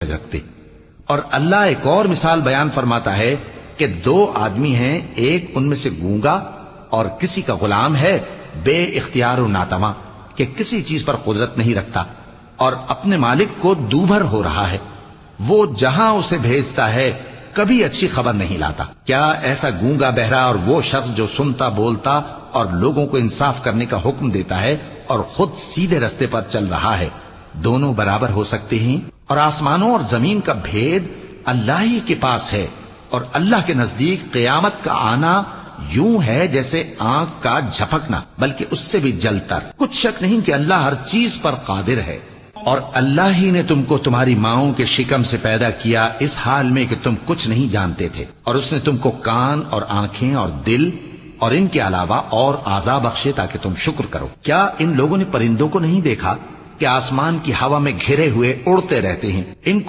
رکھتے۔ اور اللہ ایک اور مثال بیان فرماتا ہے کہ دو آدمی ہیں، ایک ان میں سے گونگا اور کسی کا غلام ہے بے اختیار و ناتواں کہ کسی چیز پر قدرت نہیں رکھتا اور اپنے مالک کو دوبھر ہو رہا ہے، وہ جہاں اسے بھیجتا ہے کبھی اچھی خبر نہیں لاتا۔ کیا ایسا گونگا بہرا اور وہ شخص جو سنتا بولتا اور لوگوں کو انصاف کرنے کا حکم دیتا ہے اور خود سیدھے رستے پر چل رہا ہے، دونوں برابر ہو سکتے ہیں؟ اور آسمانوں اور زمین کا بھید اللہ ہی کے پاس ہے، اور اللہ کے نزدیک قیامت کا آنا یوں ہے جیسے آنکھ کا جھپکنا، بلکہ اس سے بھی جلتر۔ کچھ شک نہیں کہ اللہ ہر چیز پر قادر ہے۔ اور اللہ ہی نے تم کو تمہاری ماؤں کے شکم سے پیدا کیا اس حال میں کہ تم کچھ نہیں جانتے تھے، اور اس نے تم کو کان اور آنکھیں اور دل اور ان کے علاوہ اور اعضاء بخشے تاکہ تم شکر کرو۔ کیا ان لوگوں نے پرندوں کو نہیں دیکھا کہ آسمان کی ہوا میں گھرے ہوئے اڑتے رہتے ہیں؟ ان کو